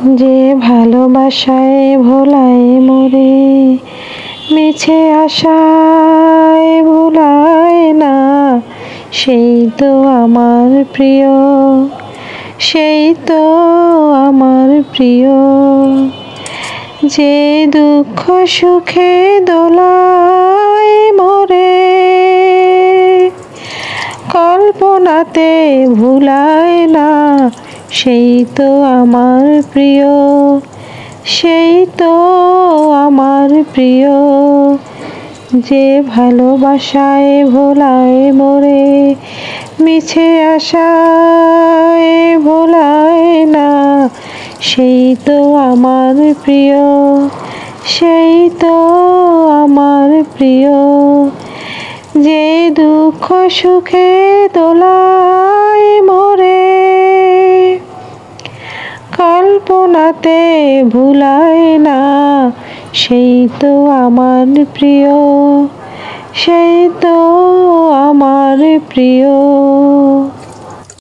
যে ভালোবাসায় ভোলায় মোরে, মিছে আশায় ভোলায় না, সেই তো আমার প্রিয়, সেই তো আমার প্রিয়। যে দুঃখ সুখে দোলায় মোরে, কল্পনাতে ভুলায় না, সেই তো আমার প্রিয়, সেই তো আমার প্রিয়। যে ভালোবাসায় ভোলায় মোরে, মিছে আশায় ভোলায় না, সেই তো আমার প্রিয়, সেই তো আমার প্রিয়। যে দুঃখ সুখে দোলায় মোরে, কল্পনাতে ভুলায় না, সেই তো আমার প্রিয়, সেই তো আমার প্রিয়।